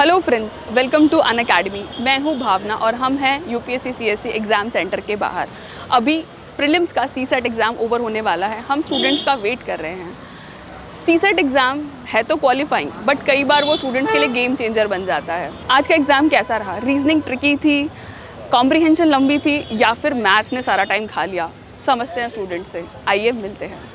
Hello friends, welcome to Unacademy. मैं हूं भावना और हम हैं यूपीएससी सीएससी एग्ज़ाम सेंटर के बाहर। अभी प्रीलिम्स का सीसेट एग्ज़ाम ओवर होने वाला है। हम स्टूडेंट्स का वेट कर रहे हैं। सीसेट एग्ज़ाम है तो क्वालिफाइंग, बट कई बार वो स्टूडेंट्स के लिए गेम चेंजर बन जाता है। आज का एग्ज़ाम कैसा रहा? रीजनिंग ट्रिकी थी, कॉम्प्रीहेंशन लंबी थी, या फिर मैथ्स ने सारा टाइम खा लिया? समझते हैं स्टूडेंट्स से, आइए मिलते हैं।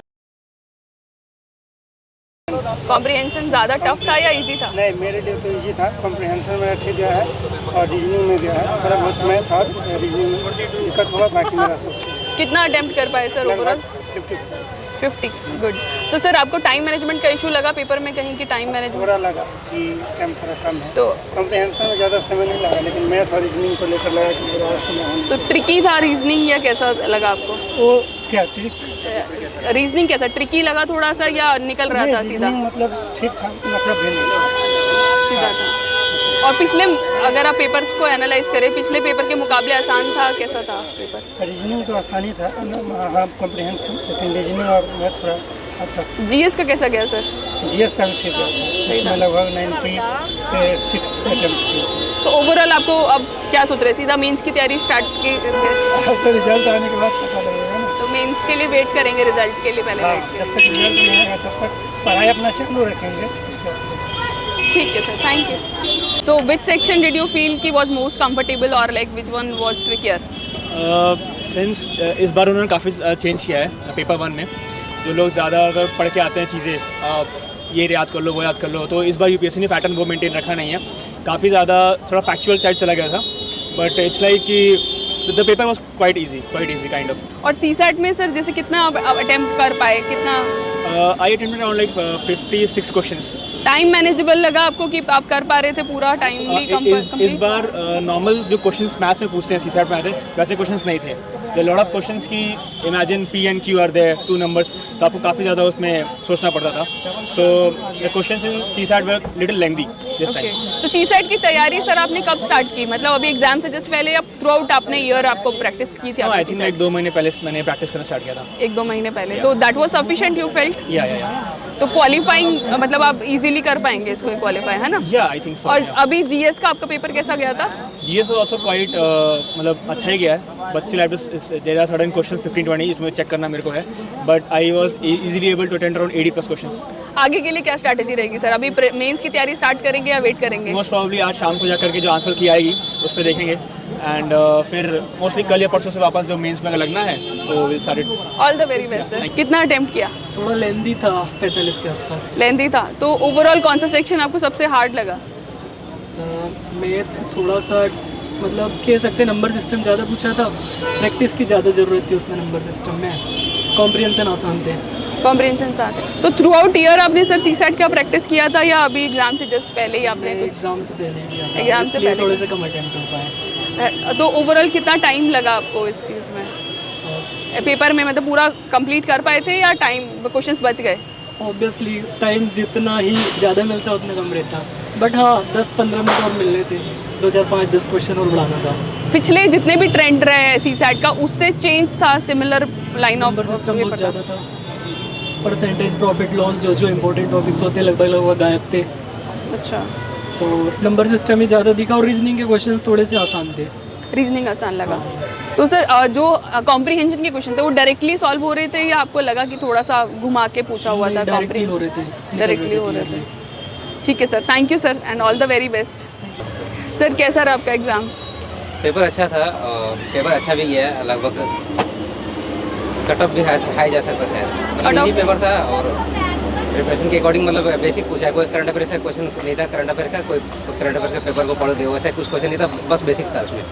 कॉम्प्रीहेंशन ज़्यादा टफ था या इजी था? नहीं, मेरे लिए तो इजी था। कॉम्प्रिहेंशन मेरा ठीक गया है और रीजनिंग में गया है। थोड़ा बहुत मैथ और रीजनिंग में दिक्कत हुआ, बाकी मेरा सब ठीक। कितना अटेम्प्ट कर पाए सर ओवरऑल? 50। गुड। तो सर आपको टाइम मैनेजमेंट का इशू लगा पेपर में कहीं कि टाइम मैनेजमेंट? थोड़ा लगा कि टाइम थोड़ा कम है। तो कॉम्प्रिहेंशन में ज़्यादा समय नहीं लगा, लेकिन मैथ और रीजनिंग को लेकर लगा कि थोड़ा और समय होना तो ट्रिकी था रीजनिंग या कैसा लगा आपको? वो क्या ठीक रीजनिंग कैसा ट्रिकी लगा थोड़ा सा या निकल रहा था सीधा? रीजनिंग मतलब ठीक था, मतलब भी नहीं सीधा था। और पिछले अगर आप पेपर्स को एनालाइज करें, पिछले पेपर के मुकाबले आसान था, कैसा था पेपर? रीजनिंग तो आसानी था, हाँ कॉम्प्रिहेंशन, लेकिन रीजनिंग और मैथ थोड़ा था टफ। जीएस का कैसा गया सर? जीएस का भी ठीक गया था, इसमें लगभग 96 अटेम्प्ट किए। तो ओवरऑल आपको अब क्या सोच रहे हैं? सीधा मेंस की तैयारी स्टार्ट की? तो रिजल्ट आने के बाद पता लगेगा ना। तो मेंस के लिए वेट करेंगे, रिजल्ट के लिए पहले हाँ, वेट जब तक रिजल्ट नहीं आएगा तब तक पढ़ाई अपना चालू रखेंगे। इसका ठीक है sir, thank you. So which section did you feel कि वाज मोस्ट कंफर्टेबल और like which one was trickier? Since इस बार उन्होंने काफ़ी चेंज किया है पेपर 1 में। जो लोग ज़्यादा अगर पढ़ के आते हैं चीज़ें, ये याद कर लो वो याद कर लो, तो इस बार यूपीएससी ने पैटर्न वो मेंटेन रखा नहीं है। काफ़ी ज़्यादा थोड़ा फैक्चुअल साइड चला गया था, बट इट्स लाइक कि the paper was quite easy kind of. और सीसेट में सर जैसे कितना आप अटेम्प्ट कर पाए? कितना? आई attempted around like 56 questions. Time manageable लगा आपको कि आप कर पा रहे थे पूरा टाइमली? इस बार नॉर्मल जो क्वेश्चंस मैथ्स में पूछते हैं सीसेट में आते वैसे क्वेश्चंस नहीं थे। लॉट ऑफ क्वेश्चंस की imagine P and Q are there 2 numbers, तो आपको काफ़ी ज़्यादा उसमें सोचना पड़ता था। So the questions in CSAT were little lengthy this time. तो सीसेट की तैयारी सर आपने कब स्टार्ट की? मतलब अभी एग्जाम से जस्ट पहले या थ्रू आउट आपने ईयर आपको प्रैक्टिस की थी? आई थिंक लाइक 2 महीने पहले मैंने प्रैक्टिस करना स्टार्ट किया था। 1-2 महीने पहले। तो that was sufficient you felt? या तो क्वालिफाइंग मतलब आप इजीली कर पाएंगे इसको क्वालिफाई, है ना? या आई थिंक सो। और अभी जीएस का आपका पेपर कैसा गया था? जीएस वाज आल्सो क्वाइट मतलब अच्छा ही गया है, but still there are certain questions 15-20 इसमें चेक करना मेरे को है, but I was easily able to attend around 80+ questions. आगे के लिए क्या स्ट्रैटेजी रहेगी सर? अभी मेंस की तैयारी स्टार्ट करेंगे या वेट करेंगे? मोस्ट प्रॉब्ली आज शाम को जाकर के जो आंसर की आएगी उस पर देखेंगे, एंड फिर मोस्टली कल या परसों से वापस जो मेंस में अगर लगना है तो will start it. All the very best sir. कितना अटेम्प्ट किया? थोड़ा लेंदी था, 45 के आसपास। लेंथी था। तो ओवरऑल कौन सा सेक्शन आपको सबसे हार्ड लगा? मैथ थोड़ा सा मतलब कह सकते नंबर सिस्टम ज़्यादा पूछ रहा था, प्रैक्टिस की ज़्यादा ज़रूरत थी उसमें नंबर सिस्टम में। कॉम्प्रिहेंशन आसान थे। कॉम्प्रिहेंशन साथ है। तो थ्रू आउट ईयर आपने सर सीसेट का प्रैक्टिस किया था या अभी एग्जाम से जस्ट पहले ही आपने कुछ? एग्जाम से पहले ही किया था, एग्जाम से इसलिए पहले थोड़े से कम अटेम्प्ट कर पाए। तो ओवरऑल कितना टाइम लगा आपको इस चीज़ में? पेपर में मतलब पूरा कंप्लीट कर पाए थे या टाइम क्वेश्चंस बच गए? ऑब्वियसली टाइम जितना ही ज़्यादा मिलता उतना कम रहता, बट हाँ 10-15 मिनट और मिलने थे, 2 4 5 10 क्वेश्चन और बढ़ाना था। पिछले जितने भी ट्रेंड रहे हैं सीसेट का, उससे चेंज था? Similar line of number system बहुत ज़्यादा था, परसेंटेज प्रॉफिट लॉस जो इंपॉर्टेंट टॉपिक्स होते लगभग गायब थे। अच्छा। तो नंबर सिस्टम ही ज़्यादा दिखा और रीजनिंग के क्वेश्चंस थोड़े से आसान थे। रीजनिंग आसान लगा। तो सर जो कॉम्प्रीहेंशन के क्वेश्चन थे वो डायरेक्टली सॉल्व हो रहे थे या आपको लगा कि थोड़ा सा घुमा के पूछा हुआ था? डायरेक्टली हो रहे थे। डायरेक्टली हो रहे थे। ठीक है sir, thank you sir and all the very best. Sir कैसा रहा आपका एग्ज़ाम? पेपर अच्छा था, पेपर अच्छा भी गया, लगभग कट ऑफ भी हाई जा सकता शायद। मतलब इजी पेपर था और प्रिपरेशन के अकॉर्डिंग मतलब बेसिक पूछा है। कोई करंट अफेयर्स का क्वेश्चन नहीं था, करंट अफेयर का कोई करंट अफेयर्स का पेपर को पढ़ दे वैसा कुछ क्वेश्चन नहीं था, बस बेसिक था उसमें।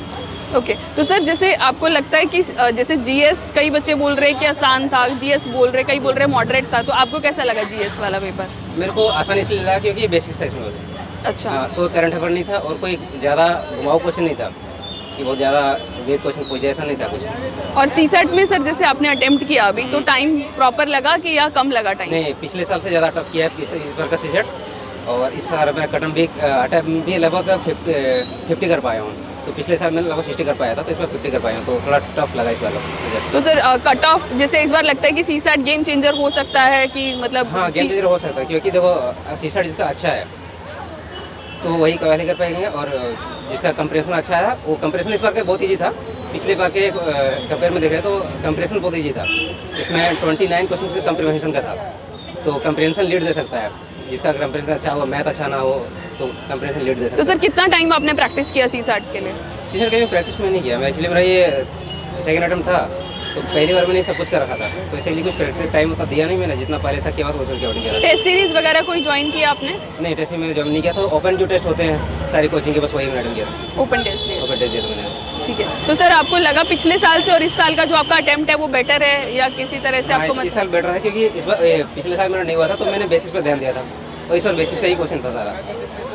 ओके। तो सर जैसे आपको लगता है कि जैसे जीएस कई बच्चे बोल रहे हैं कि आसान था, जीएस बोल रहे कई बोल रहे मॉडरेट था, तो आपको कैसा लगा जीएस वाला पेपर? मेरे को आसान इसलिए लगा क्योंकि बेसिक्स था इसमें बस। अच्छा। कोई करंट अफेयर नहीं था और कोई ज़्यादा घुमाऊ क्वेश्चन नहीं था कि बहुत ज़्यादा वे क्वेश्चन पूछ ऐसा नहीं था कुछ। और सीसेट में सर जैसे आपने अटेम्प्ट किया अभी, तो टाइम प्रॉपर लगा कि या कम लगा टाइम? नहीं, पिछले साल से ज़्यादा टफ किया है इस बार का सीसेट, और इस साल मैं कटम भी अटेम्प्ट भी लगभग 50 कर पाया हूँ। तो पिछले साल मैंने लगभग 60 कर पाया था, तो इस बार 50 कर पाया हूँ, तो थोड़ा टफ लगा इस बार सीसेट। तो सर कट ऑफ जैसे इस बार लगता है कि सीसेट गेम चेंजर हो सकता है कि मतलब? हाँ, गेम चेंजर हो सकता है क्योंकि देखो सीसेट इसका अच्छा है तो वही क्वालिफाई कर पाएंगे। और जिसका कंप्रेशन अच्छा था, वो कंप्रेशन इस बार का बहुत ईजी था। पिछले बार के कंपेयर में देखा तो कंप्रेशन बहुत ईजी था। इसमें 29 क्वेश्चन से कंप्रीहेंशन का था, तो कंप्रीहेंशन लीड दे सकता है। जिसका कंप्रीहेंशन अच्छा हो, मैथ अच्छा ना हो, तो कंप्रीहेंशन लीड दे सकता तो है। सर कितना टाइम आपने प्रैक्टिस किया CSAT के लिए? सीजन के प्रैक्टिस में नहीं किया मैं, एक्चुअली मेरा ये सेकंड अटेम्प्ट था, तो पहली बार मैंने सब कुछ कर रखा था, तो इसलिए कुछ प्रैक्टिस टाइम उतना दिया नहीं मैंने, जितना पहले था के बाद क्वेश्चन के अकॉर्डिंग किया। टेस्ट सीरीज वगैरह कोई ज्वाइन किया आपने? नहीं, टेस्ट मैंने ज्वाइन नहीं किया, तो ओपन जो टेस्ट होते हैं सारी कोचिंग के, बस वही मैंने अटेंड किया था। ओपन टेस्ट दिया। ओपन टेस्ट दिया था मैंने। ठीक है, तो सर आपको लगा पिछले साल से और इस साल का जो आपका अटेम्प्ट है वो बेटर है, या किसी तरह से आपको इस साल बेटर है, क्योंकि इस बार पिछले साल मेरा नहीं हुआ था, तो मैंने बेसिस पे ध्यान दिया था, और इस बार बेसिस का ही क्वेश्चन था सारा।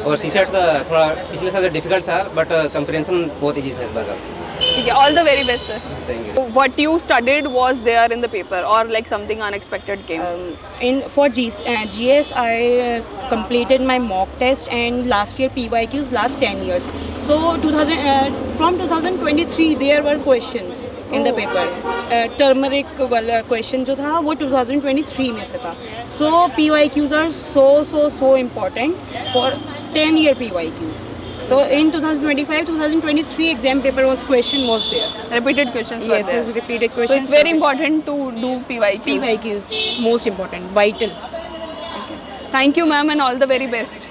और CSAT थोड़ा पिछले साल से डिफिकल्ट था, बट कंप्रीहेंशन बहुत ईजी था इस बार का। ठीक है, all the very best sir. Thank you. What you studied was there in the paper, or like something unexpected came? For GS, I completed my mock test and last year PYQs last 10 years. So from 2023 there were questions in the paper. Turmeric वाला question जो था वो 2023 में से था. So PYQs are so important for 10-year PYQs. So in 2025-2023 exam paper question was there. Repeated questions were Yes, there. it was repeated So questions. it's very important to do PYQ. PYQs most important, vital. Thank you ma'am and all the very best.